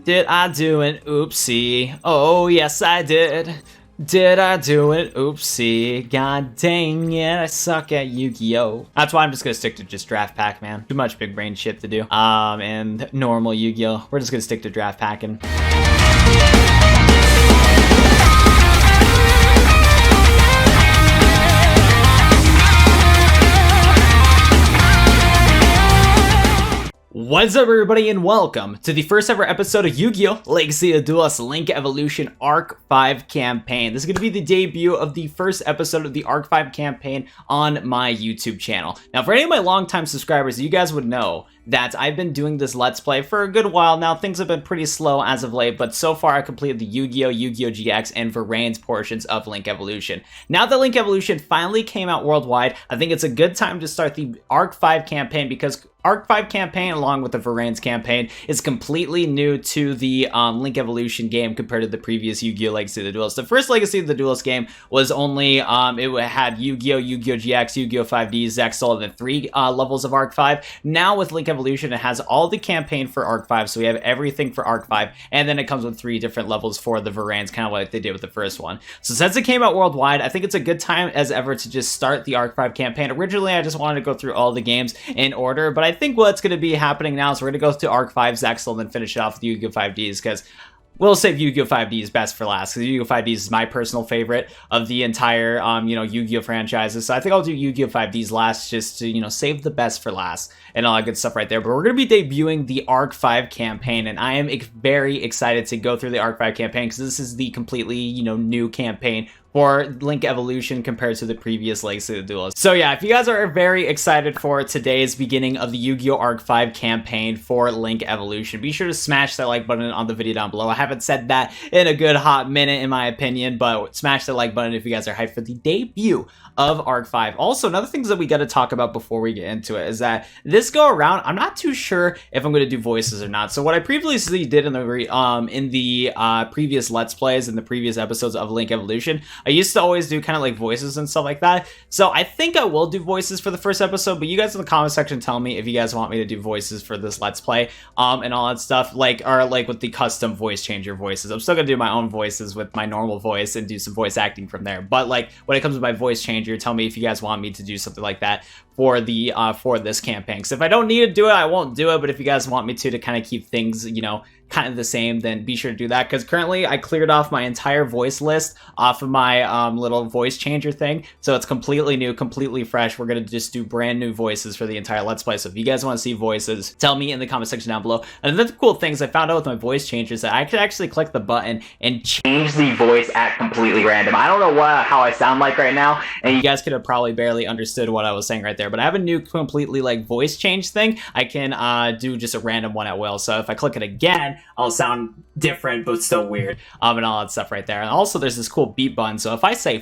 Did I do an oopsie? Oh, yes, I did. Did I do an oopsie? God dang it, I suck at Yu-Gi-Oh! That's why I'm just gonna stick to just draft pack, man. Too much big brain shit to do. And normal Yu-Gi-Oh! We're just gonna stick to draft packing. What's up, everybody, and welcome to the first ever episode of Yu-Gi-Oh! Legacy of Duelist Link Evolution Arc 5 campaign. This is going to be the debut of the first episode of the Arc 5 campaign on my YouTube channel. Now, for any of my longtime subscribers, you guys would know that I've been doing this Let's Play for a good while now. Things have been pretty slow as of late, but so far I completed the Yu-Gi-Oh!, Yu-Gi-Oh! GX, and Variants portions of Link Evolution. Now that Link Evolution finally came out worldwide, I think it's a good time to start the Arc 5 campaign because Arc 5 campaign, along with the Variants campaign, is completely new to the Link Evolution game compared to the previous Yu-Gi-Oh! Legacy of the Duelist. The first Legacy of the Duelist game was only, it had Yu-Gi-Oh!, Yu-Gi-Oh! GX, Yu-Gi-Oh! 5D, Zexal, and then 3 levels of Arc 5. Now with Link Evolution, it has all the campaign for Arc 5, so we have everything for Arc 5, and then it comes with 3 different levels for the Variants, kind of like they did with the first one. So since it came out worldwide, I think it's a good time as ever to just start the Arc 5 campaign. Originally, I just wanted to go through all the games in order, but I think what's going to be happening now is we're going to go to Arc 5 Zexal and then finish it off with Yu-Gi-Oh! 5Ds, because we'll save Yu-Gi-Oh! 5Ds best for last, because Yu-Gi-Oh! 5Ds is my personal favorite of the entire, Yu-Gi-Oh! franchises. So I think I'll do Yu-Gi-Oh! 5Ds last, just to, save the best for last and all that good stuff right there. But we're going to be debuting the Arc 5 campaign, and I am very excited to go through the Arc 5 campaign, because this is the completely, new campaign for Link Evolution compared to the previous Legacy of the Duelist. So yeah, if you guys are very excited for today's beginning of the Yu-Gi-Oh! Arc 5 campaign for Link Evolution, be sure to smash that like button on the video down below. I haven't said that in a good hot minute in my opinion, but smash that like button if you guys are hyped for the debut of Arc 5. Also, another thing that we got to talk about before we get into it is that this go around, I'm not too sure if I'm going to do voices or not. So what I previously did in the previous Let's Plays and the previous episodes of Link Evolution, I used to always do kind of like voices and stuff like that. So I think I will do voices for the first episode, but you guys in the comment section tell me if you guys want me to do voices for this Let's Play and all that stuff, or with the custom voice changer voices. I'm still going to do my own voices with my normal voice and do some voice acting from there. But like when it comes to my voice changer, tell me if you guys want me to do something like that for the for this campaign. So if I don't need to do it, I won't do it. But if you guys want me to kind of keep things, kind of the same, then be sure to do that, because currently I cleared off my entire voice list off of my little voice changer thing, so it's completely new, completely fresh. We're gonna just do brand new voices for the entire Let's Play. So if you guys want to see voices, tell me in the comment section down below. And another cool things I found out with my voice changers, that I could actually click the button and change the voice at completely random. I don't know how I sound like right now, and you guys could have probably barely understood what I was saying right there, but I have a new completely like voice change thing. I can do just a random one at will. So if I click it again, I'll sound different but still weird, and all that stuff right there. And also there's this cool beep button, so if I say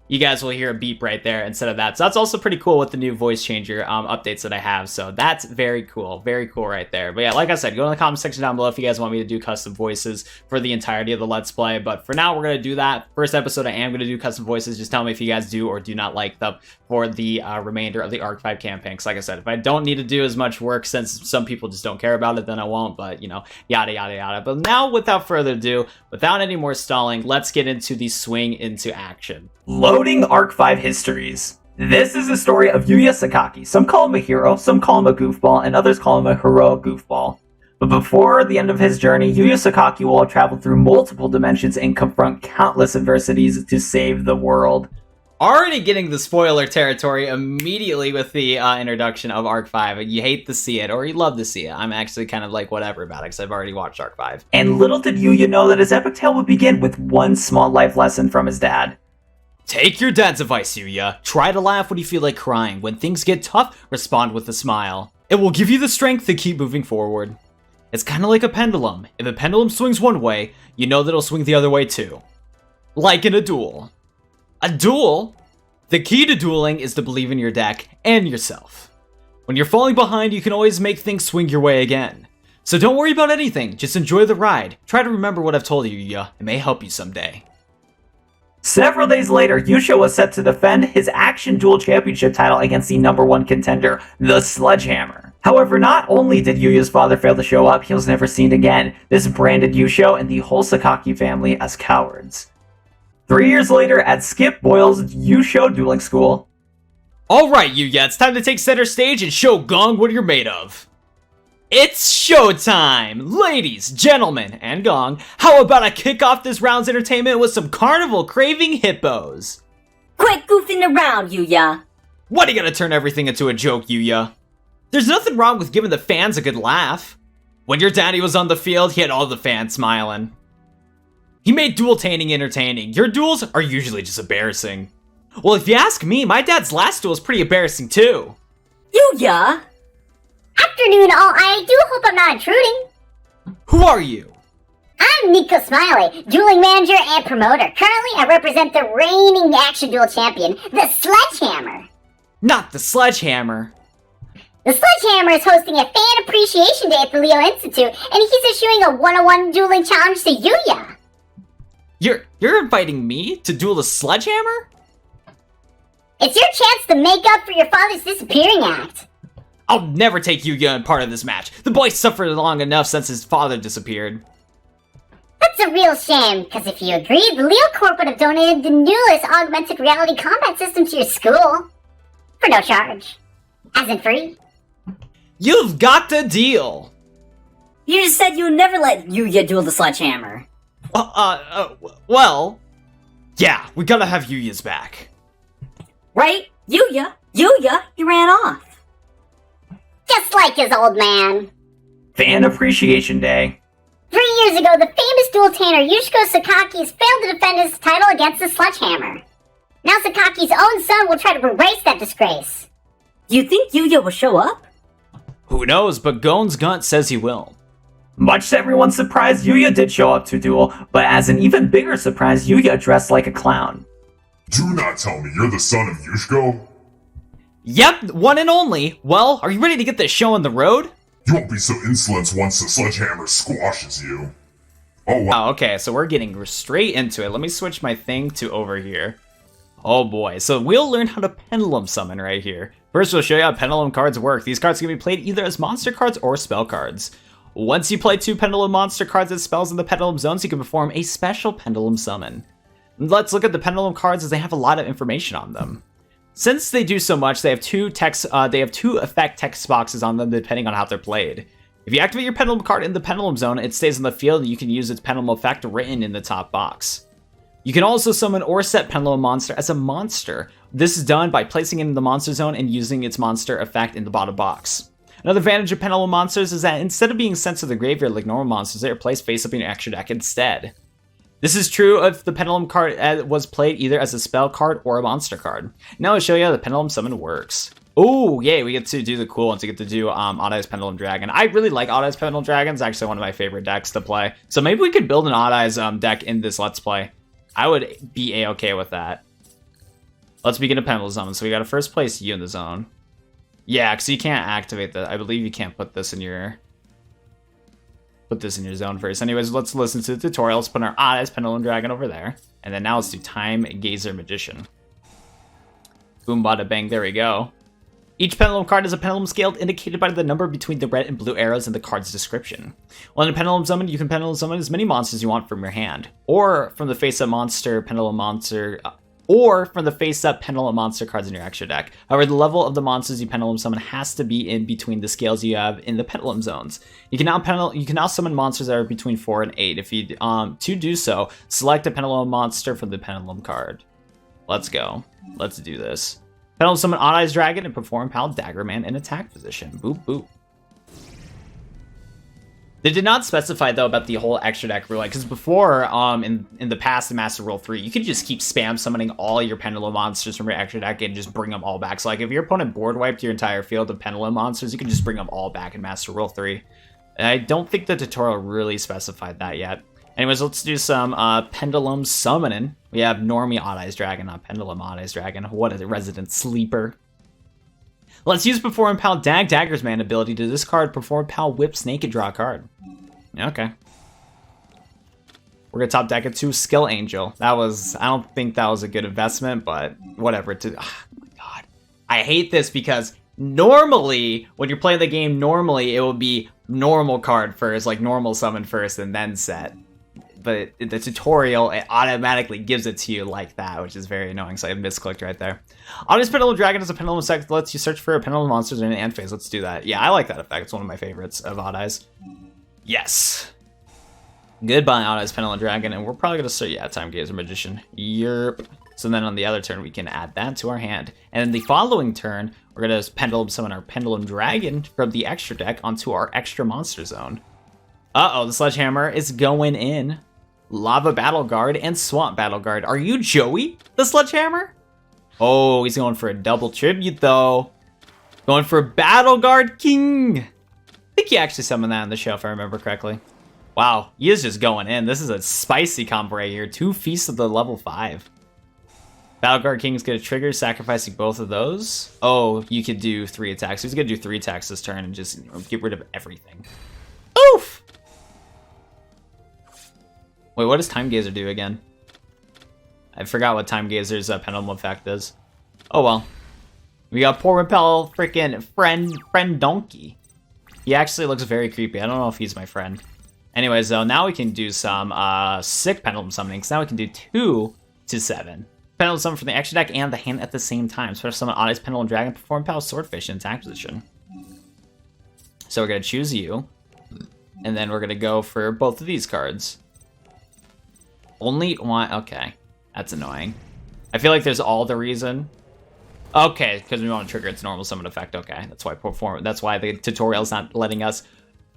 you guys will hear a beep right there instead of that. So that's also pretty cool with the new voice changer updates that I have. So that's very cool right there. But yeah, like I said, go in the comment section down below if you guys want me to do custom voices for the entirety of the Let's Play. But for now, we're going to do that. First episode, I am going to do custom voices. Just tell me if you guys do or do not like them for the remainder of the Arc 5 campaign. Because like I said, if I don't need to do as much work, since some people just don't care about it, then I won't. But, yada, yada, yada. But now, without further ado, without any more stalling, let's get into the swing into action. Loading Arc 5 histories. This is the story of Yuya Sakaki. Some call him a hero, some call him a goofball, and others call him a heroic goofball. But before the end of his journey, Yuya Sakaki will have traveled through multiple dimensions and confront countless adversities to save the world. Already getting the spoiler territory immediately with the introduction of Arc 5. You hate to see it, or you love to see it. I'm actually kind of like whatever about it, because I've already watched Arc 5. And little did Yuya know that his epic tale would begin with one small life lesson from his dad. Take your dad's advice, Yuya. Try to laugh when you feel like crying. When things get tough, respond with a smile. It will give you the strength to keep moving forward. It's kind of like a pendulum. If a pendulum swings one way, you know that it'll swing the other way too. Like in a duel. A duel? The key to dueling is to believe in your deck and yourself. When you're falling behind, you can always make things swing your way again. So don't worry about anything, just enjoy the ride. Try to remember what I've told you, Yuya. It may help you someday. Several days later, Yusha was set to defend his Action Duel Championship title against the #1 contender, the Sledgehammer. However, not only did Yuya's father fail to show up, he was never seen again. This branded Yusho and the whole Sakaki family as cowards. 3 years later, at Skip Boyle's Yusho dueling school. Alright, Yuya, it's time to take center stage and show Gong what you're made of. It's showtime! Ladies, gentlemen, and Gong, how about I kick off this round's entertainment with some carnival craving hippos? Quit goofing around, Yuya. What, are you gonna turn everything into a joke, Yuya? There's nothing wrong with giving the fans a good laugh. When your daddy was on the field, he had all the fans smiling. He made duel-taining entertaining. Your duels are usually just embarrassing. Well, if you ask me, my dad's last duel is pretty embarrassing too. Yuya! Afternoon, all. I do hope I'm not intruding. Who are you? I'm Nico Smiley, dueling manager and promoter. Currently, I represent the reigning action duel champion, the Sledgehammer. Not the sledgehammer. The Sledgehammer is hosting a fan appreciation day at the Leo Institute, and he's issuing a one-on-one dueling challenge to Yuya. You're inviting me to duel a sledgehammer? It's your chance to make up for your father's disappearing act. I'll never take Yuya in part of this match. The boy suffered long enough since his father disappeared. That's a real shame, because if you agreed, the Leo Corp would have donated the newest augmented reality combat system to your school. For no charge. As in free. You've got the deal. You just said you would never let Yuya duel the sledgehammer. Well, yeah, we gotta have Yuya's back. Right? Yuya, he ran off. Just like his old man. Fan Appreciation Day. 3 years ago, the famous duel-tainer Yushiko Sakaki's failed to defend his title against the Sledgehammer. Now Sakaki's own son will try to erase that disgrace. You think Yuya will show up? Who knows, but Gon's Gunt says he will. Much to everyone's surprise, Yuya did show up to duel, but as an even bigger surprise, Yuya dressed like a clown. Do not tell me you're the son of Yushiko? Yep, one and only. Well, are you ready to get this show on the road? You won't be so insolent once the sledgehammer squashes you. Oh, wow. Oh, okay, so we're getting straight into it. Let me switch my thing to over here. Oh boy, so we'll learn how to Pendulum summon right here. First, we'll show you how Pendulum cards work. These cards can be played either as monster cards or spell cards. Once you play 2 Pendulum monster cards as spells in the Pendulum zones, you can perform a special Pendulum summon. Let's look at the Pendulum cards as they have a lot of information on them. Since they do so much, they have two effect text boxes on them depending on how they're played. If you activate your Pendulum card in the Pendulum zone, it stays in the field and you can use its Pendulum effect written in the top box. You can also summon or set Pendulum monster as a monster. This is done by placing it in the monster zone and using its monster effect in the bottom box. Another advantage of Pendulum monsters is that instead of being sent to the graveyard like normal monsters, they are placed face up in your extra deck instead. This is true if the Pendulum card was played either as a spell card or a monster card. Now I'll show you how the Pendulum summon works. Oh, yay, we get to do the cool ones. We get to do Odd Eyes Pendulum Dragon. I really like Odd Eyes Pendulum Dragon. It's actually one of my favorite decks to play. So maybe we could build an Odd Eyes deck in this Let's Play. I would be a-okay with that. Let's begin a Pendulum summon. So we got to first place you in the zone. Yeah, because you can't activate that. I believe you can't put this in your zone first. Anyways, let's listen to the tutorial. Let's put our Odd Eyes Pendulum Dragon over there. And then now let's do Time Gazer Magician. Boom, bada bang, there we go. Each Pendulum card is a Pendulum scaled indicated by the number between the red and blue arrows in the card's description. While in a Pendulum summon, you can Pendulum summon as many monsters you want from your hand, or from the face-up Pendulum monster cards in your extra deck. However, the level of the monsters you Pendulum summon has to be in between the scales you have in the Pendulum zones. You can now summon monsters that are between 4 and 8. If you to do so, select a Pendulum monster from the Pendulum card. Let's go. Let's do this. Pendulum summon Odd Eyes Dragon and perform Pal Daggerman in attack position. Boop boop. They did not specify though about the whole extra deck rule, because before, in the past, in Master Rule 3, you could just keep spam summoning all your Pendulum monsters from your extra deck and just bring them all back. So like if your opponent board wiped your entire field of Pendulum monsters, you can just bring them all back in Master Rule 3. And I don't think the tutorial really specified that yet. Anyways, let's do some Pendulum summoning. We have Normie Odd Eyes Dragon, not Pendulum Odd Eyes Dragon. What a resident sleeper. Let's use Perform Pal Dagger's Man ability to discard Perform Pal Whip Snake and draw a card. Okay. We're gonna top deck it to Skill Angel. I don't think that was a good investment, but whatever. Oh my god. I hate this because Normally, when you're playing the game normally, it would be normal card first, like normal summon first, and then set. But the tutorial, it automatically gives it to you like that, which is very annoying, so I misclicked right there. Oddest Pendulum Dragon is a pendulum effect that lets you search for pendulum monsters in an end phase. Let's do that. Yeah, I like that effect. It's one of my favorites of Odd Eyes. Yes. Goodbye, Odd Eyes Pendulum Dragon, and we're probably going to start, yeah, Time Gazer Magician. Yerp. So then on the other turn, we can add that to our hand. And then the following turn, we're going to Pendulum Summon our Pendulum Dragon from the extra deck onto our extra monster zone. Uh-oh, the Sledgehammer is going in. Lava Battle Guard and Swamp Battle Guard. Are you Joey, the Sledgehammer? Oh, he's going for a double tribute, though. Going for Battle Guard King. I think he actually summoned that in the show, if I remember correctly. Wow, he is just going in. This is a spicy combo right here. 2 Feasts of the level 5. Battle Guard King is going to trigger, sacrificing both of those. Oh, you could do 3 attacks. He's going to do 3 attacks this turn and just get rid of everything. Oof! Wait, what does Time Gazer do again? I forgot what Time Gazer's pendulum effect is. Oh well. We got poor Repel freaking friend Donkey. He actually looks very creepy. I don't know if he's my friend. Anyways, though, now we can do some sick pendulum summoning. So now we can do 2 to 7. Pendulum summon from the extra deck and the hand at the same time. Special summon Odd Eyes Pendulum Dragon, perform Pal Swordfish in attack position. So we're gonna choose you, and then we're gonna go for both of these cards. Only one. Okay, that's annoying. I feel like there's all the reason. Okay, because we want to trigger its normal summon effect. Okay, that's why That's why the tutorial's not letting us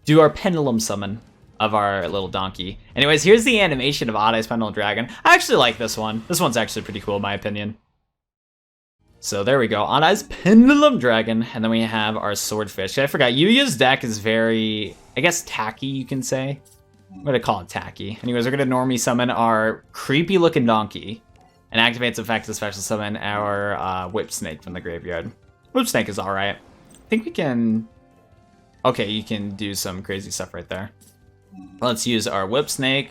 do our pendulum summon of our little donkey. Anyways, here's the animation of Odd Eyes Pendulum Dragon. I actually like this one. This one's actually pretty cool in my opinion. So there we go, Odd Eyes Pendulum Dragon, and then we have our Swordfish. I forgot, Yuya's deck is very, I guess, tacky, you can say. I'm gonna call it tacky. Anyways, we're gonna normally summon our creepy looking donkey and activate its effect to special summon our Whip Snake from the graveyard. Whip Snake is alright. I think we can... Okay, you can do some crazy stuff right there. Let's use our Whip Snake,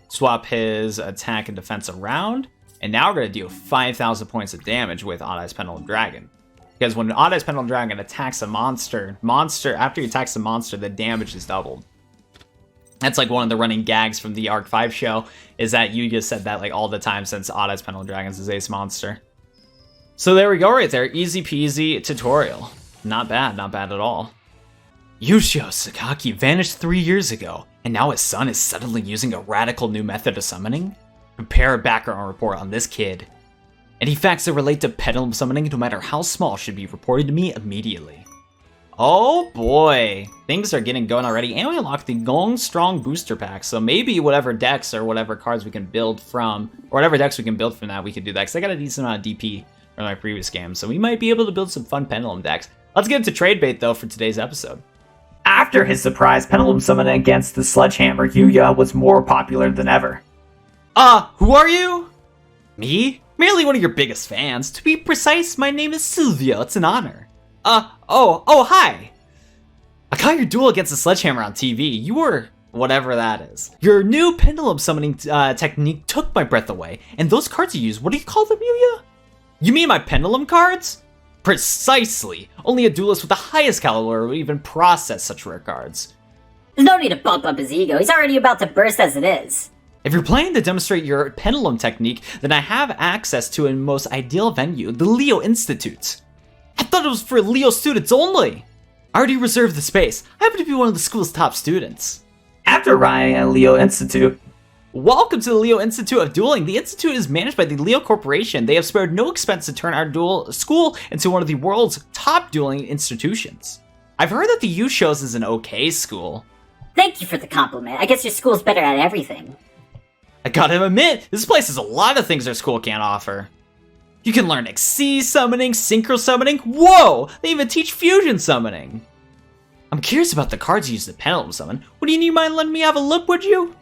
swap his attack and defense around, and now we're gonna deal 5,000 points of damage with Odd Eyes Pendulum Dragon. Because when Odd Eyes Pendulum Dragon attacks a monster, after he attacks a monster, the damage is doubled. That's like one of the running gags from the Arc 5 show, is that Yuya said that like all the time since Odd Eyes Pendulum Dragon's his ace monster. So there we go right there, easy peasy tutorial. Not bad at all. Yushio Sakaki vanished 3 years ago, and now his son is suddenly using a radical new method of summoning? Prepare a background report on this kid. Any facts that relate to pendulum summoning, no matter how small, should be reported to me immediately. Oh boy, things are getting going already, and we unlocked the Gong Strong Booster Pack, so maybe whatever decks or whatever cards we can build from, or whatever decks we can build from that, we could do that, because I got a decent amount of DP from my previous game, so we might be able to build some fun pendulum decks. Let's get into trade bait, though, for today's episode. After his surprise pendulum summon against the Sledgehammer, Yuya was more popular than ever. Who are you? Me? Merely one of your biggest fans. To be precise, my name is Sylvio. It's an honor. Hi. I caught your duel against the Sledgehammer on TV. You were whatever that is. Your new pendulum summoning technique took my breath away. And those cards you use, what do you call them, Yuya? You mean my pendulum cards? Precisely. Only a duelist with the highest caliber would even process such rare cards. There's no need to bump up his ego. He's already about to burst as it is. If you're planning to demonstrate your pendulum technique, then I have access to a most ideal venue, the Leo Institute. I thought it was for Leo students only. I already reserved the space. I happen to be one of the school's top students. After arriving at Leo Institute, welcome to the Leo Institute of Dueling. The Institute is managed by the Leo Corporation. They have spared no expense to turn our duel school into one of the world's top dueling institutions. I've heard that the U shows is an okay school. Thank you for the compliment. I guess your school's better at everything. I gotta admit, this place has a lot of things our school can't offer. You can learn XC summoning, synchro summoning. Whoa! They even teach fusion summoning. I'm curious about the cards you use to pendulum summon. Would you mind letting me have a look, would you?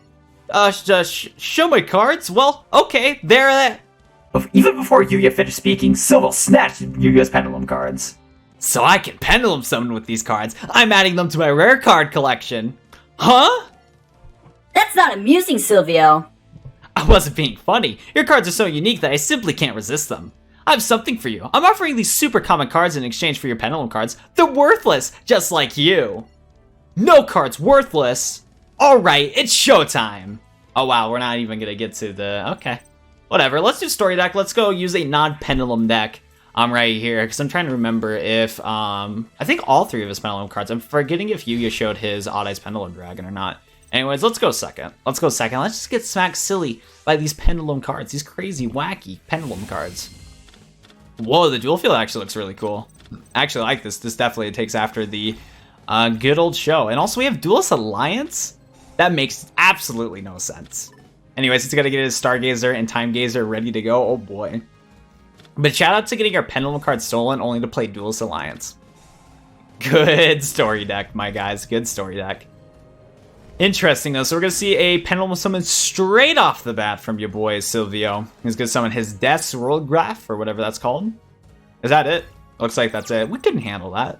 Show my cards? Well, okay, there. Even before Yuya finished speaking, Sylvio snatched Yuya's pendulum cards. So I can pendulum summon with these cards. I'm adding them to my rare card collection. Huh? That's not amusing, Sylvio. I wasn't being funny. Your cards are so unique that I simply can't resist them. I have something for you. I'm offering these super common cards in exchange for your Pendulum cards. They're worthless, just like you. No cards worthless. Alright, it's showtime. Oh wow, we're not even gonna get to the... Okay. Whatever, let's do story deck. Let's go use a non-Pendulum deck. Right here, because I'm trying to remember if, I think all three of his Pendulum cards. I'm forgetting if Yuya showed his Odd Eyes Pendulum Dragon or not. Anyways, let's go second. Let's just get smacked silly by these Pendulum cards. These crazy, wacky Pendulum cards. Whoa, the duel field actually looks really cool. I actually like this. This definitely takes after the good old show. And also we have Duelist Alliance? That makes absolutely no sense. Anyways, it's got to get his Stargazer and Time Gazer ready to go. Oh boy. But shout out to getting our Pendulum card stolen only to play Duelist Alliance. Good story deck, my guys. Good story deck. Interesting, though. So we're going to see a Pendulum summon straight off the bat from your boy, Sylvio. He's going to summon his Death's World Graph, or whatever that's called. Is that it? Looks like that's it. We couldn't handle that.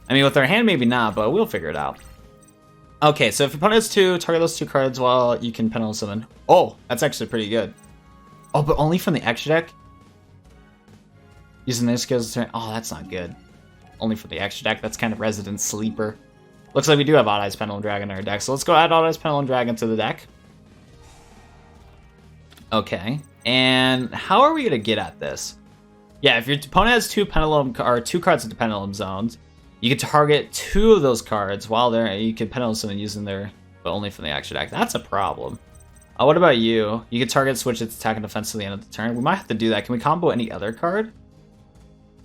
I mean, with our hand, maybe not, but we'll figure it out. Okay, so if your opponent has 2, target those 2 cards while you can Pendulum summon. Oh, that's actually pretty good. Oh, but only from the extra deck? Using their skills to turn... Oh, that's not good. Only for the extra deck. That's kind of Resident Sleeper. Looks like we do have Odd Eyes Pendulum Dragon in our deck, so let's go add Odd Eyes Pendulum Dragon to the deck. Okay. And how are we going to get at this? Yeah, if your opponent has 2 Pendulum... or 2 cards into Pendulum zones, you can target 2 of those cards while they're... You can Pendulum summon using their... But only from the extra deck. That's a problem. What about you? You can target, switch its attack and defense to the end of the turn. We might have to do that. Can we combo any other card?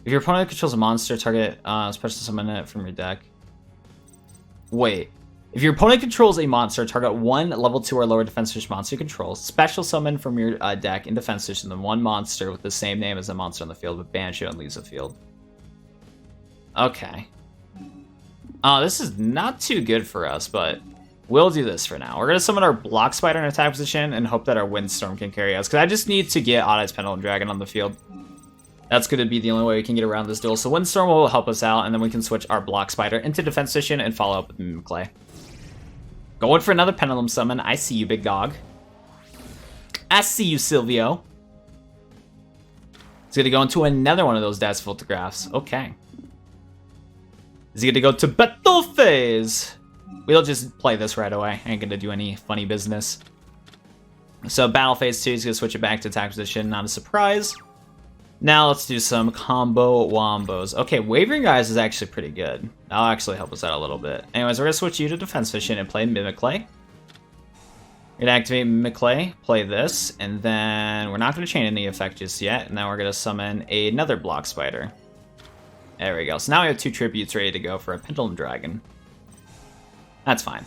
If your opponent controls a monster, target special summon it from your deck. Wait. If your opponent controls a monster, target 1 level 2 or lower defense fish monster you control. Special summon from your deck in defense fish and then 1 monster with the same name as the monster on the field, but banish it and leaves the field. Okay. This is not too good for us, but we'll do this for now. We're going to summon our Block Spider in attack position and hope that our Windstorm can carry us, because I just need to get Odd Eyes Pendulum Dragon on the field. That's going to be the only way we can get around this duel. So Windstorm will help us out, and then we can switch our Block Spider into defense position and follow up with Mimiclay. Going for another Pendulum summon. I see you, big dog. I see you, Sylvio. He's going to go into another one of those Death's Photographs. Okay. Is he going to go to battle phase? We'll just play this right away. I ain't going to do any funny business. So battle phase 2, he's going to switch it back to attack position. Not a surprise. Now let's do some combo wombos. Okay, Wavering Eyes is actually pretty good. That'll actually help us out a little bit. Anyways, we're going to switch you to defense position and play Mimiclay. We're going to activate Mimiclay, play this, and then we're not going to chain any effect just yet. And now we're going to summon another Block Spider. There we go. So now we have 2 tributes ready to go for a Pendulum Dragon. That's fine.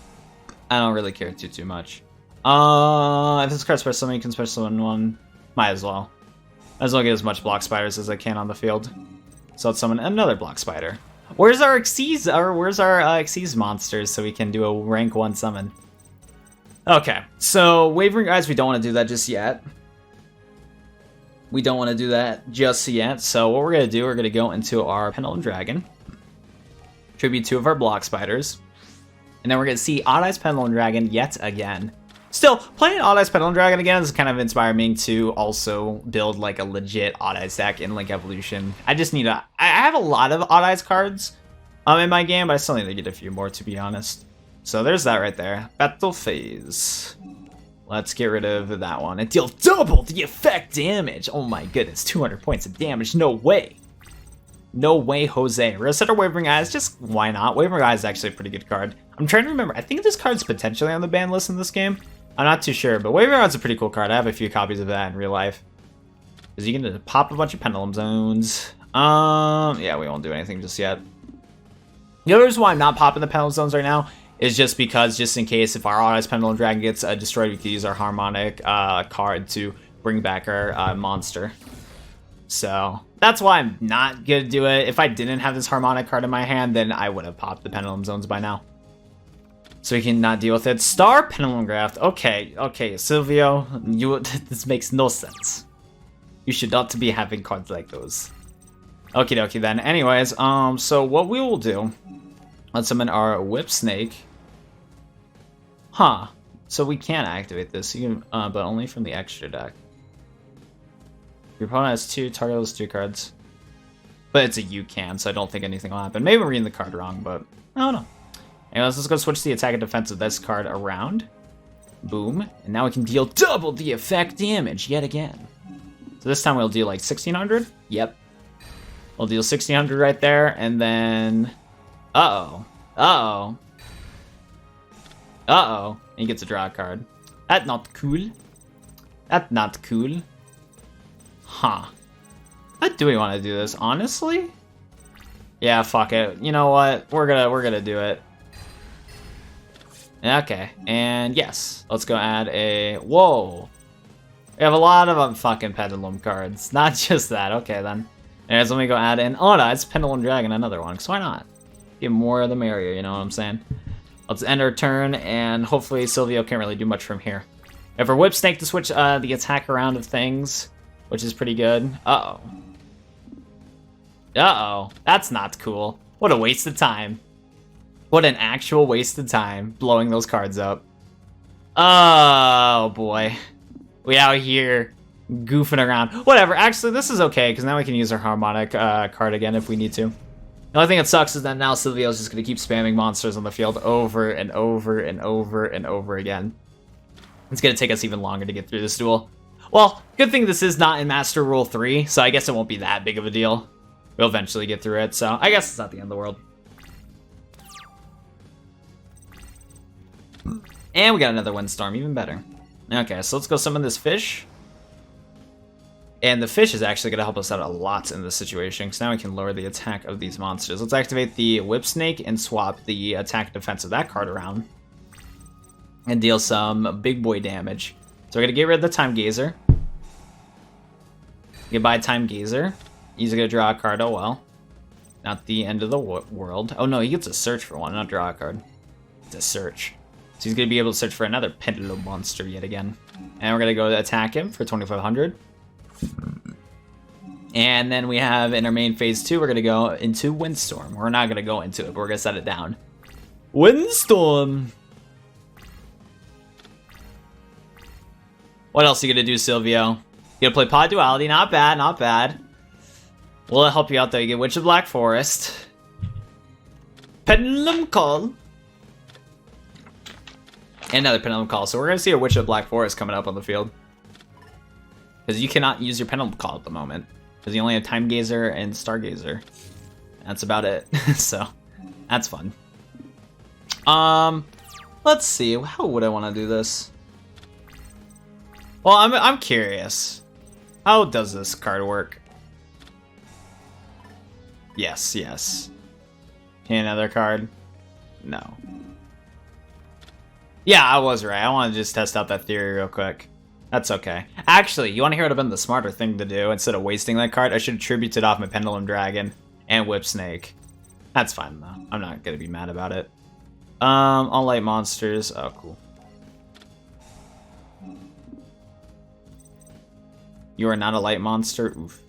I don't really care too much. If this card's special summon, you can special summon 1. Might as well. Might as well get as much Block Spiders as I can on the field. So let's summon another Block Spider. Where's our Xyz, or where's our Xyz monsters so we can do a rank 1 summon? Okay, so Wavering Eyes, we don't want to do that just yet. We don't want to do that just yet. So what we're going to do, we're going to go into our Pendulum Dragon. Tribute 2 of our Block Spiders. And then we're going to see Odd Eyes Pendulum Dragon yet again. Still, playing Odd Eyes Pendulum Dragon again has kind of inspired me to also build like a legit Odd Eyes deck in Link Evolution. I just need I have a lot of Odd Eyes cards in my game, but I still need to get a few more, to be honest. So there's that right there. Battle phase. Let's get rid of that one. It deals double the effect damage. Oh my goodness, 200 points of damage. No way. No way, Jose. We're gonna set our Wavering Eyes. Just why not? Wavering Eyes is actually a pretty good card. I'm trying to remember. I think this card's potentially on the ban list in this game. I'm not too sure, but Wavering Eyes is a pretty cool card. I have a few copies of that in real life. Is he gonna pop a bunch of Pendulum Zones? Yeah, we won't do anything just yet. The other reason why I'm not popping the Pendulum Zones right now is just because, just in case if our Odd Eyes Pendulum Dragon gets destroyed, we can use our Harmonic card to bring back our monster. So that's why I'm not gonna do it. If I didn't have this Harmonic card in my hand, then I would have popped the Pendulum Zones by now. So we can not deal with it. Star Pendulum Graft. Okay, Sylvio, this makes no sense. You should not be having cards like those. Okie dokie then. Anyways, so what we will do, let's summon our Whip Snake. Huh. So we can activate this, but only from the extra deck. Your opponent has 2, target those 2 cards. But it's a you can, so I don't think anything will happen. Maybe I'm reading the card wrong, but I don't know. Anyways, let's go switch the attack and defense of this card around. Boom. And now we can deal double the effect damage yet again. So this time we'll do like 1600? Yep. We'll deal 1600 right there, and then... Uh-oh. Uh-oh. Uh-oh. And he gets to draw a card. That's not cool. That's not cool. Huh. How do we want to do this? Honestly? Yeah, fuck it. You know what? We're gonna do it. Okay. And yes. Let's go add a... Whoa. We have a lot of fucking Pendulum cards. Not just that. Okay, then. Anyways, let me go add in... Oh, no, it's Pendulum Dragon, another one. Because why not? Get more of the merrier, you know what I'm saying? Let's end our turn, and hopefully Sylvio can't really do much from here. If we're Whip Snake to switch the attack around of things, which is pretty good. Uh-oh. Uh-oh. That's not cool. What a waste of time. What an actual waste of time blowing those cards up. Oh, boy. We out here goofing around. Whatever. Actually, this is okay, because now we can use our Harmonic card again if we need to. The only thing that sucks is that now Sylvio's just going to keep spamming monsters on the field over and over and over and over again. It's going to take us even longer to get through this duel. Well, good thing this is not in Master Rule 3, so I guess it won't be that big of a deal. We'll eventually get through it, so I guess it's not the end of the world. And we got another Windstorm, even better. Okay, so let's go summon this fish. And the fish is actually going to help us out a lot in this situation, because now we can lower the attack of these monsters. Let's activate the Whip Snake and swap the attack defense of that card around. And deal some big boy damage. So we're going to get rid of the Time Gazer. Goodbye, Time Gazer. He's going to draw a card, oh well. Not the end of the world. Oh no, he gets a search for one, not draw a card. It's a search. So he's going to be able to search for another Pendulum monster yet again. And we're going to go attack him for 2500. And then we have in our main phase 2, we're going to go into Windstorm. We're not going to go into it, but we're going to set it down. Windstorm! What else are you going to do, Sylvio? You going to play Pod Duality? Not bad, not bad. Will it help you out though? You get Witch of Black Forest. Pendulum Call. And another Pendulum Call. So we're going to see a Witch of Black Forest coming up on the field. Because you cannot use your Pendulum Call at the moment. Because you only have Time Gazer and Stargazer. That's about it. So, that's fun. Let's see. How would I want to do this? Well, I'm curious. How does this card work? Yes, yes. Another card? No. Yeah, I was right. I want to just test out that theory real quick. That's okay. Actually, you want to hear what would have been the smarter thing to do? Instead of wasting that card, I should have tributed off my Pendulum Dragon and Whip Snake. That's fine, though. I'm not going to be mad about it. All light monsters. Oh, cool. You are not a light monster? Oof.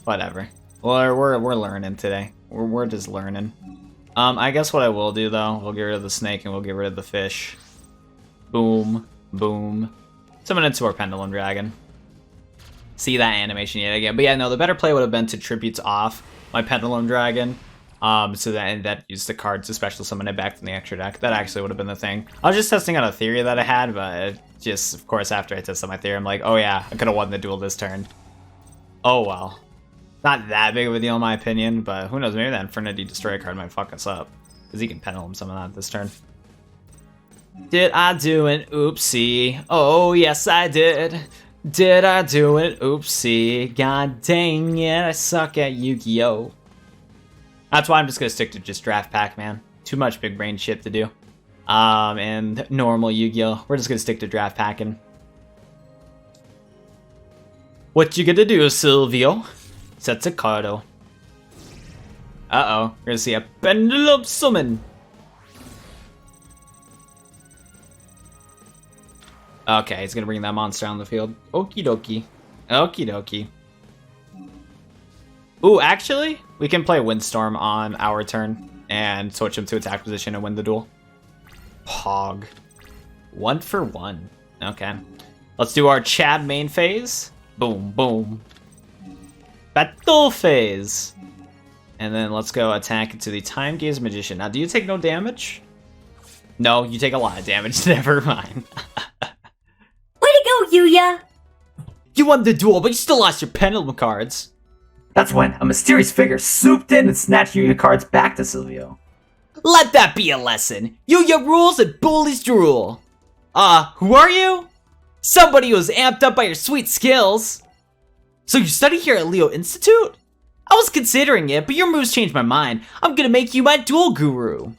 Whatever. Well, we're learning today. We're just learning. I guess what I will do, though, we'll get rid of the snake and we'll get rid of the fish. Boom. Boom. Summon into our Pendulum Dragon. See that animation yet again. But yeah, no, the better play would have been to tribute off my Pendulum Dragon. So that used the cards to special summon it back from the extra deck. That actually would have been the thing. I was just testing out a theory that I had, but just, of course, after I tested my theory, I'm like, oh yeah, I could have won the duel this turn. Oh well. Not that big of a deal in my opinion, but who knows, maybe that Infernity Destroyer card might fuck us up. Because he can Pendulum summon that this turn. Did I do an oopsie? Oh, yes, I did. Did I do an oopsie? God dang it, I suck at Yu-Gi-Oh! That's why I'm just gonna stick to just Draft Pack, man. Too much big brain shit to do. And normal Yu-Gi-Oh! We're just gonna stick to Draft Packing. What you gonna do, Sylvio? Sets a cardo. Uh-oh, we're gonna see a Pendulum Summon. Okay, he's gonna bring that monster on the field. Okie dokie. Okie dokie. Ooh, actually, we can play Windstorm on our turn and switch him to attack position and win the duel. Pog. 1 for 1. Okay. Let's do our Chad main phase. Boom, boom. Battle phase. And then let's go attack into the Time Gaze Magician. Now, do you take no damage? No, you take a lot of damage. Never mind. Way to go, Yuya! You won the duel, but you still lost your Pendulum cards. That's when a mysterious figure swooped in and snatched Yuya cards back to Sylvio. Let that be a lesson. Yuya rules and bullies drool. Who are you? Somebody who was amped up by your sweet skills. So you study here at Leo Institute? I was considering it, but your moves changed my mind. I'm gonna make you my duel guru.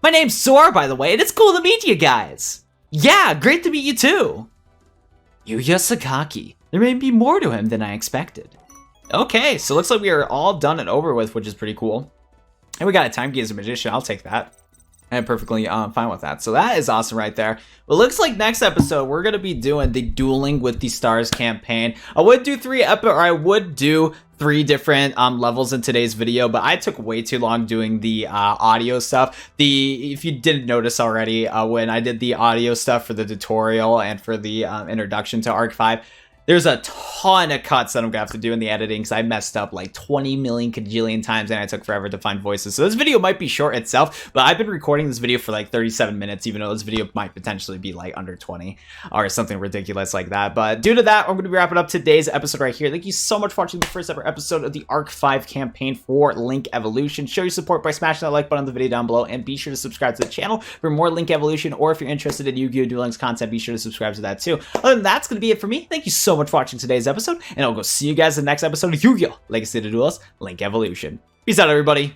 My name's Sora, by the way, and it's cool to meet you guys. Yeah, great to meet you too. Yuya Sakaki. There may be more to him than I expected. Okay, so looks like we are all done and over with, which is pretty cool. And we got a Time Gaze Magician, I'll take that. I'm perfectly fine with that. So that is awesome right there. Well, looks like next episode we're gonna be doing the Dueling with the Stars campaign. I would do three different levels in today's video, but I took way too long doing the audio stuff. If you didn't notice already, when I did the audio stuff for the tutorial and for the introduction to Arc 5, there's a ton of cuts that I'm gonna have to do in the editing because I messed up like 20 million kajillion times and I took forever to find voices. So this video might be short itself, but I've been recording this video for like 37 minutes, even though this video might potentially be like under 20 or something ridiculous like that. But due to that, I'm gonna be wrapping up today's episode right here. Thank you so much for watching the first ever episode of the Arc 5 campaign for Link Evolution. Show your support by smashing that like button on the video down below and be sure to subscribe to the channel for more Link Evolution, or if you're interested in Yu-Gi-Oh! Duel Links content, be sure to subscribe to that too. Other than that, that's gonna be it for me. Thank you so much for watching today's episode, and I'll go see you guys in the next episode of Yu-Gi-Oh! Legacy of the Duelist, Link Evolution. Peace out, everybody.